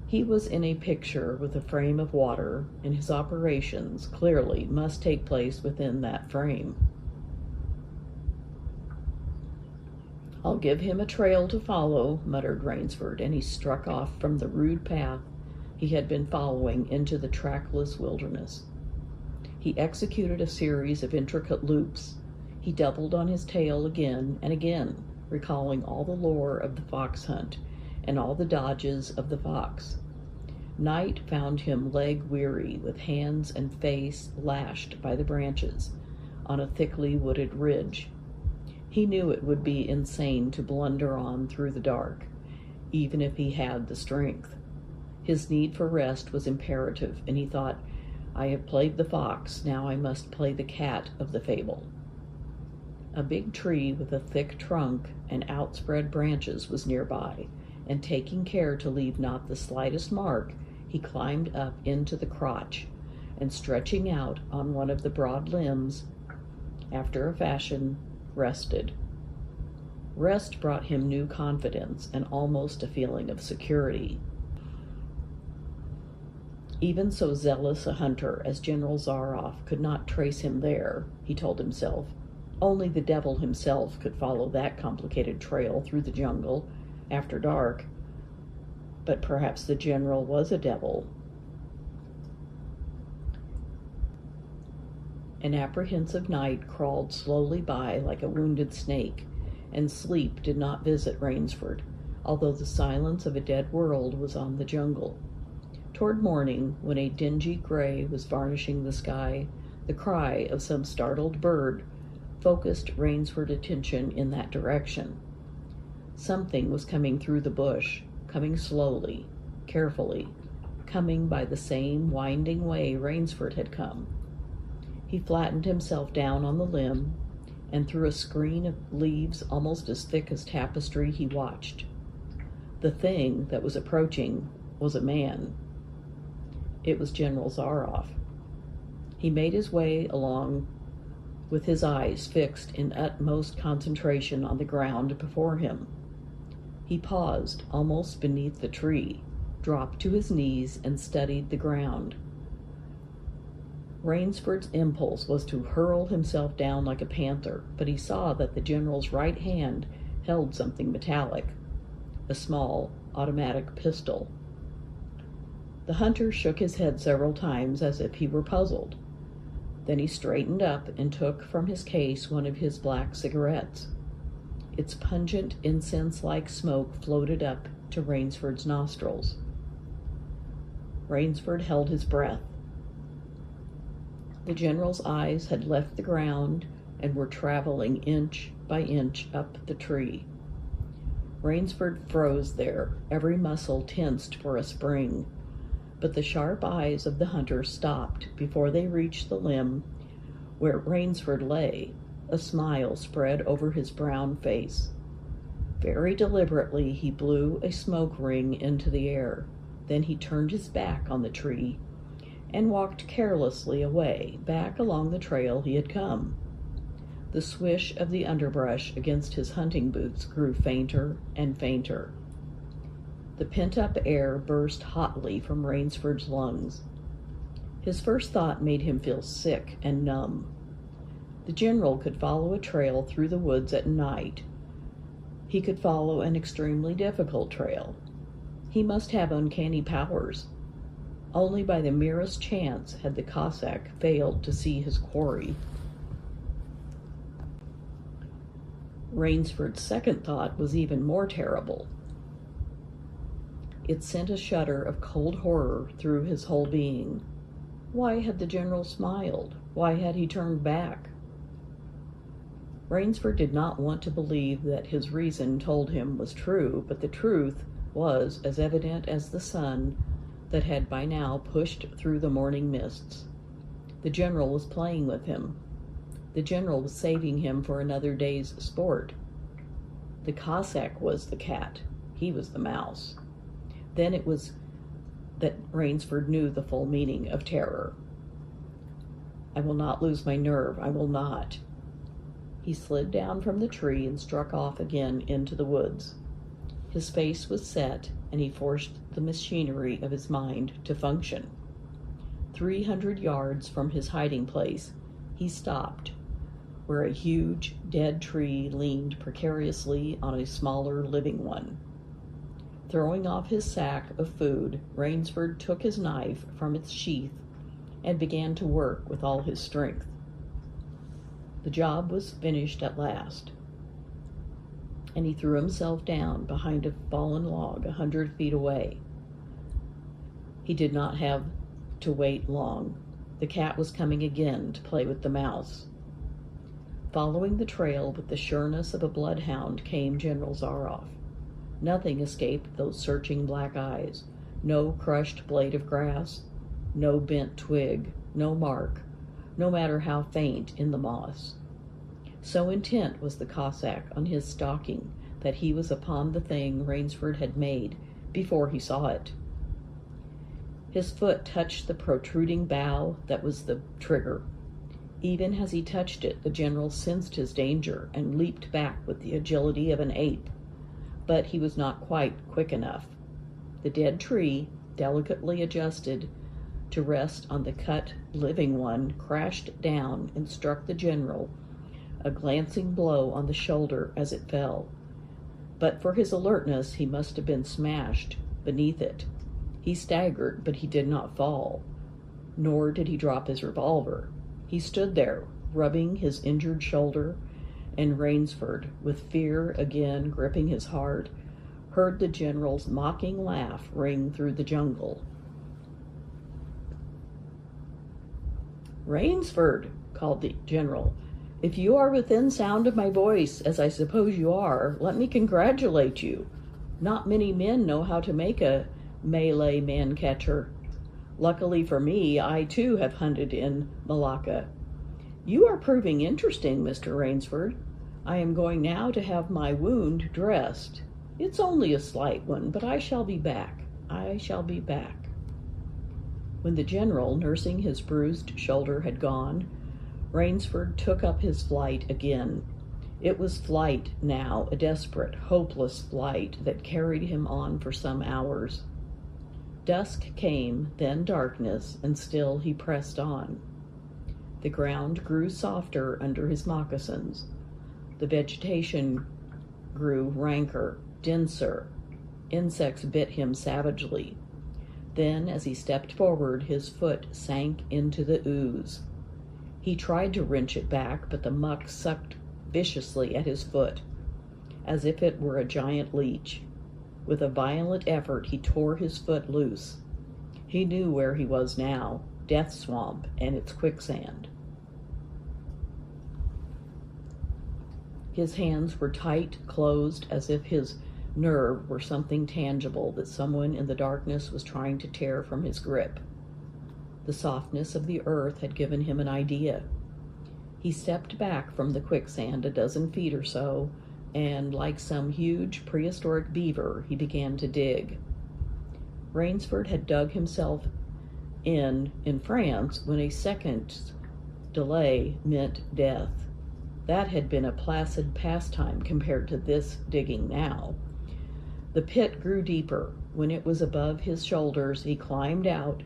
S1: He was in a picture with a frame of water, and his operations, clearly, must take place within that frame. "I'll give him a trail to follow," muttered Rainsford, and he struck off from the rude path he had been following into the trackless wilderness. He executed a series of intricate loops. He doubled on his tail again and again, recalling all the lore of the fox hunt and all the dodges of the fox. Night found him leg-weary, with hands and face lashed by the branches, on a thickly wooded ridge. He knew it would be insane to blunder on through the dark, even if he had the strength. His need for rest was imperative, and he thought, "I have played the fox, now I must play the cat of the fable." A big tree with a thick trunk and outspread branches was nearby, and taking care to leave not the slightest mark, he climbed up into the crotch, and stretching out on one of the broad limbs, after a fashion, rested. Rest brought him new confidence and almost a feeling of security. Even so zealous a hunter as General Zaroff could not trace him there, he told himself. Only the devil himself could follow that complicated trail through the jungle after dark. But perhaps the general was a devil. An apprehensive night crawled slowly by like a wounded snake, and sleep did not visit Rainsford, although the silence of a dead world was on the jungle. Toward morning, when a dingy gray was varnishing the sky, the cry of some startled bird focused Rainsford's attention in that direction. Something was coming through the bush, coming slowly, carefully, coming by the same winding way Rainsford had come. He flattened himself down on the limb, and through a screen of leaves almost as thick as tapestry he watched. The thing that was approaching was a man. It was General Zaroff. He made his way along with his eyes fixed in utmost concentration on the ground before him. He paused almost beneath the tree, dropped to his knees, and studied the ground. Rainsford's impulse was to hurl himself down like a panther, but he saw that the general's right hand held something metallic, a small automatic pistol. The hunter shook his head several times as if he were puzzled. Then he straightened up and took from his case one of his black cigarettes. Its pungent, incense-like smoke floated up to Rainsford's nostrils. Rainsford held his breath. The general's eyes had left the ground and were traveling inch by inch up the tree. Rainsford froze there, every muscle tensed for a spring. But the sharp eyes of the hunter stopped before they reached the limb where Rainsford lay. A smile spread over his brown face. Very deliberately he blew a smoke ring into the air. Then he turned his back on the tree and walked carelessly away, back along the trail he had come. The swish of the underbrush against his hunting boots grew fainter and fainter. The pent-up air burst hotly from Rainsford's lungs. His first thought made him feel sick and numb. The general could follow a trail through the woods at night. He could follow an extremely difficult trail. He must have uncanny powers. Only by the merest chance had the Cossack failed to see his quarry. Rainsford's second thought was even more terrible. It sent a shudder of cold horror through his whole being. Why had the general smiled? Why had he turned back? Rainsford did not want to believe that his reason told him was true, but the truth was as evident as the sun that had by now pushed through the morning mists. The general was playing with him. The general was saving him for another day's sport. The Cossack was the cat. He was the mouse. Then it was that Rainsford knew the full meaning of terror. I will not lose my nerve. I will not. He slid down from the tree and struck off again into the woods. His face was set, and he forced the machinery of his mind to function. 300 yards from his hiding place, he stopped, where a huge, dead tree leaned precariously on a smaller living one. Throwing off his sack of food, Rainsford took his knife from its sheath and began to work with all his strength. The job was finished at last, and he threw himself down behind a fallen log 100 feet away. He did not have to wait long. The cat was coming again to play with the mouse. Following the trail with the sureness of a bloodhound came General Zaroff. Nothing escaped those searching black eyes. No crushed blade of grass, no bent twig, no mark, no matter how faint, in the moss. So intent was the Cossack on his stalking that he was upon the thing Rainsford had made before he saw it. His foot touched the protruding bough that was the trigger. Even as he touched it, the general sensed his danger and leaped back with the agility of an ape. But he was not quite quick enough. The dead tree, delicately adjusted to rest on the cut living one, crashed down and struck the general a glancing blow on the shoulder as it fell. But for his alertness, he must have been smashed beneath it. He staggered, but he did not fall, nor did he drop his revolver. He stood there, rubbing his injured shoulder, and Rainsford, with fear again gripping his heart, heard the general's mocking laugh ring through the jungle. "Rainsford," called the general, "if you are within sound of my voice, as I suppose you are, let me congratulate you. Not many men know how to make a Malay man-catcher. Luckily for me, I too have hunted in Malacca, "You are proving interesting, Mr. Rainsford. I am going now to have my wound dressed. It's only a slight one, but I shall be back. I shall be back." When the general, nursing his bruised shoulder, had gone, Rainsford took up his flight again. It was flight now, a desperate, hopeless flight that carried him on for some hours. Dusk came, then darkness, and still he pressed on. The ground grew softer under his moccasins. The vegetation grew ranker, denser. Insects bit him savagely. Then, as he stepped forward, his foot sank into the ooze. He tried to wrench it back, but the muck sucked viciously at his foot, as if it were a giant leech. With a violent effort, he tore his foot loose. He knew where he was now, Death Swamp and its quicksand. His hands were tight, closed, as if his nerve were something tangible that someone in the darkness was trying to tear from his grip. The softness of the earth had given him an idea. He stepped back from the quicksand a dozen feet or so, and, like some huge prehistoric beaver, he began to dig. Rainsford had dug himself in France when a second's delay meant death. That had been a placid pastime compared to this digging now. The pit grew deeper. When it was above his shoulders, he climbed out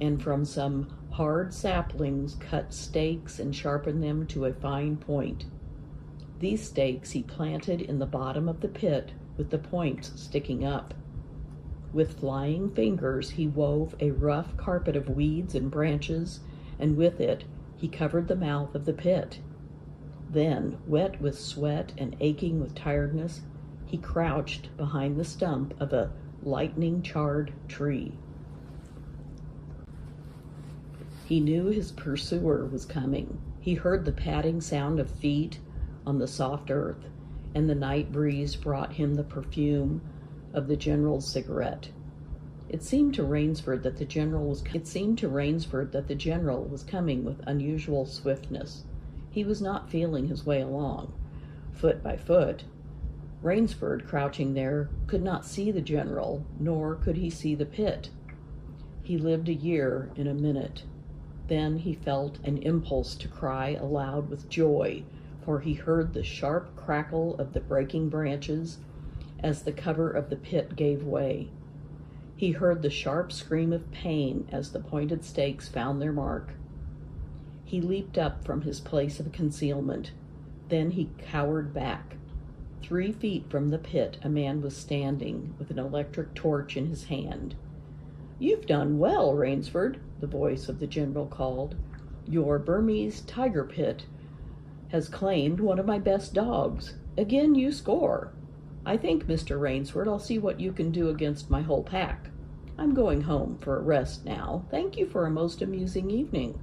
S1: and from some hard saplings cut stakes and sharpened them to a fine point. These stakes he planted in the bottom of the pit with the points sticking up. With flying fingers he wove a rough carpet of weeds and branches, and with it he covered the mouth of the pit. Then, wet with sweat and aching with tiredness, he crouched behind the stump of a lightning-charred tree. He knew his pursuer was coming. He heard the padding sound of feet on the soft earth, and the night breeze brought him the perfume of the general's cigarette. It seemed to Rainsford that the general was coming with unusual swiftness. He was not feeling his way along, foot by foot. Rainsford, crouching there, could not see the general, nor could he see the pit. He lived a year in a minute. Then he felt an impulse to cry aloud with joy, for he heard the sharp crackle of the breaking branches as the cover of the pit gave way. He heard the sharp scream of pain as the pointed stakes found their mark. He leaped up from his place of concealment. Then he cowered back. 3 feet from the pit, a man was standing with an electric torch in his hand. "You've done well, Rainsford," the voice of the general called. "Your Burmese tiger pit has claimed one of my best dogs. Again you score. I think, Mr. Rainsford, I'll see what you can do against my whole pack. I'm going home for a rest now. Thank you for a most amusing evening."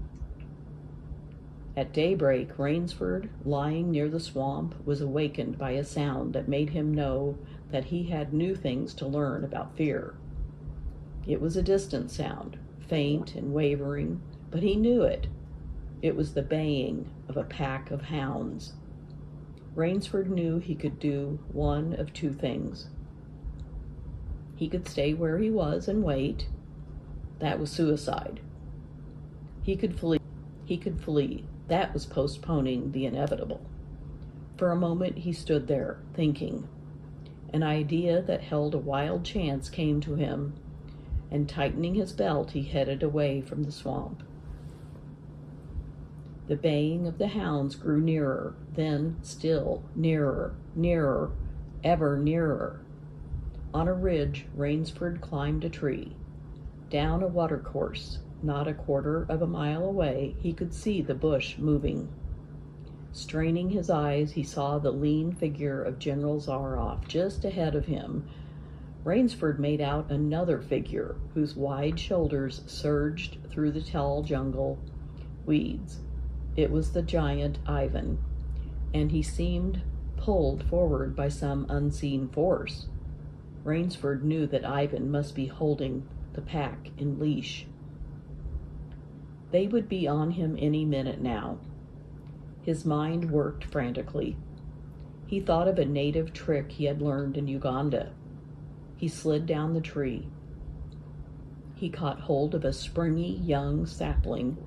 S1: At daybreak, Rainsford, lying near the swamp, was awakened by a sound that made him know that he had new things to learn about fear. It was a distant sound, faint and wavering, but he knew it. It was the baying of a pack of hounds. Rainsford knew he could do one of 2 things. He could stay where he was and wait. That was suicide. He could flee. That was postponing the inevitable. For a moment he stood there, thinking. An idea that held a wild chance came to him, and tightening his belt, he headed away from the swamp. The baying of the hounds grew nearer, then still nearer, nearer, ever nearer. On a ridge, Rainsford climbed a tree. Down a watercourse, not a quarter of a mile away, he could see the bush moving. Straining his eyes, he saw the lean figure of General Zaroff just ahead of him. Rainsford made out another figure whose wide shoulders surged through the tall jungle weeds. It was the giant Ivan, and he seemed pulled forward by some unseen force. Rainsford knew that Ivan must be holding the pack in leash. They would be on him any minute now. His mind worked frantically. He thought of a native trick he had learned in Uganda. He slid down the tree. He caught hold of a springy young sapling,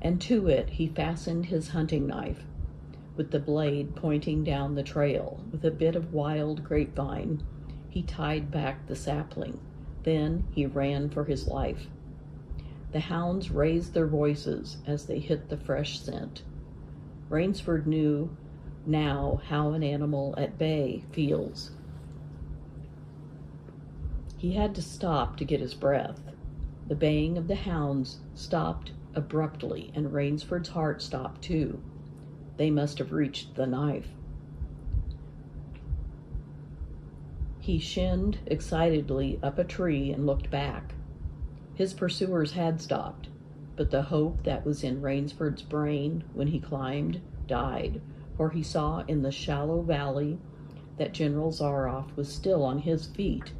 S1: and to it he fastened his hunting knife, with the blade pointing down the trail. With a bit of wild grapevine, he tied back the sapling. Then he ran for his life. The hounds raised their voices as they hit the fresh scent. Rainsford knew now how an animal at bay feels. He had to stop to get his breath. The baying of the hounds stopped abruptly, and Rainsford's heart stopped too. They must have reached the knife. He shinned excitedly up a tree and looked back. His pursuers had stopped, but the hope that was in Rainsford's brain when he climbed died, for he saw in the shallow valley that General Zaroff was still on his feet,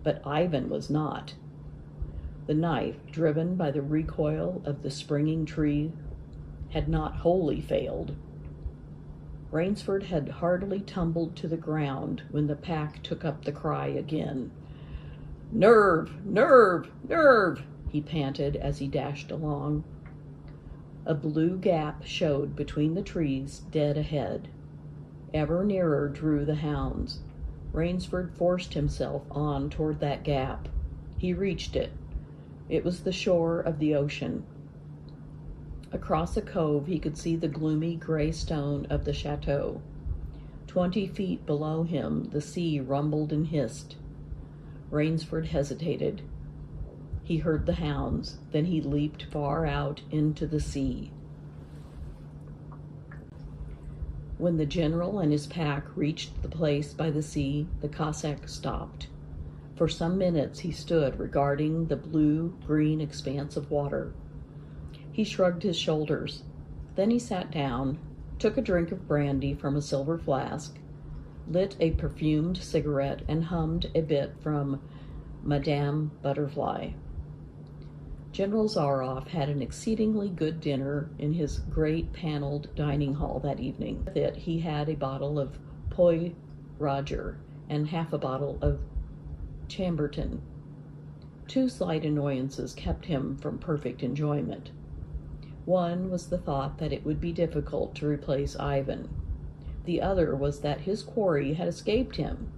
S1: but Ivan was not. The knife, driven by the recoil of the springing tree, had not wholly failed. Rainsford had hardly tumbled to the ground when the pack took up the cry again. "Nerve! Nerve! Nerve!" he panted as he dashed along. A blue gap showed between the trees dead ahead. Ever nearer drew the hounds. Rainsford forced himself on toward that gap. He reached it. It was the shore of the ocean. Across a cove he could see the gloomy gray stone of the chateau. 20 feet below him the sea rumbled and hissed. Rainsford hesitated. He heard the hounds, then he leaped far out into the sea. When the general and his pack reached the place by the sea, the Cossack stopped. For some minutes he stood regarding the blue-green expanse of water. He shrugged his shoulders. Then he sat down, took a drink of brandy from a silver flask, lit a perfumed cigarette, and hummed a bit from Madame Butterfly. General Zaroff had an exceedingly good dinner in his great paneled dining hall that evening. With it, he had a bottle of Poi Roger and half a bottle of Chambertin. 2 slight annoyances kept him from perfect enjoyment. One was the thought that it would be difficult to replace Ivan. The other was that his quarry had escaped him.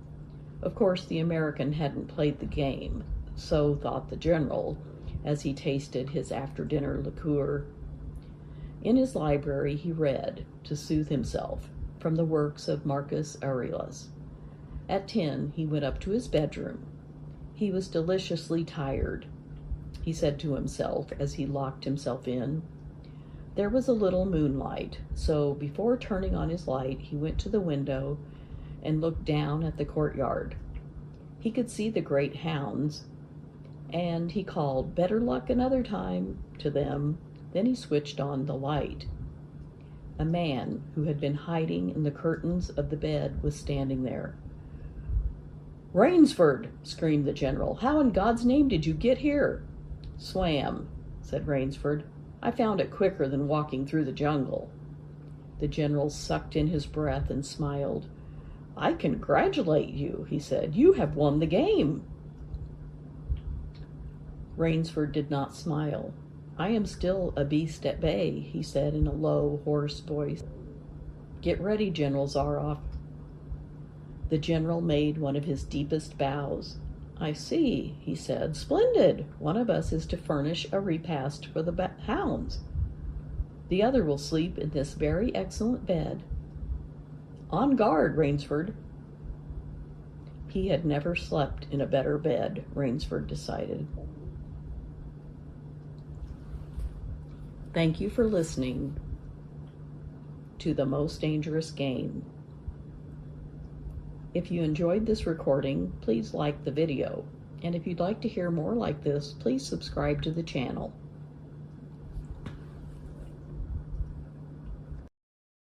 S1: Of course, the American hadn't played the game, so thought the general, as he tasted his after-dinner liqueur. In his library he read, to soothe himself, from the works of Marcus Aurelius. At 10 he went up to his bedroom. He was deliciously tired, he said to himself as he locked himself in. There was a little moonlight, so before turning on his light, he went to the window and looked down at the courtyard. He could see the great hounds, and he called, "Better luck another time," to them. Then he switched on the light. A man who had been hiding in the curtains of the bed was standing there. "Rainsford!" screamed the general. "How in God's name did you get here?" "Swam," said Rainsford. "I found it quicker than walking through the jungle." The general sucked in his breath and smiled. "I congratulate you," he said. "You have won the game." Rainsford did not smile. "I am still a beast at bay," he said in a low, hoarse voice. "Get ready, General Zaroff." The general made one of his deepest bows. "I see," he said. "Splendid. One of us is to furnish a repast for the hounds. The other will sleep in this very excellent bed. On guard, Rainsford." He had never slept in a better bed, Rainsford decided. Thank you for listening to The Most Dangerous Game. If you enjoyed this recording, please like the video. And if you'd like to hear more like this, please subscribe to the channel.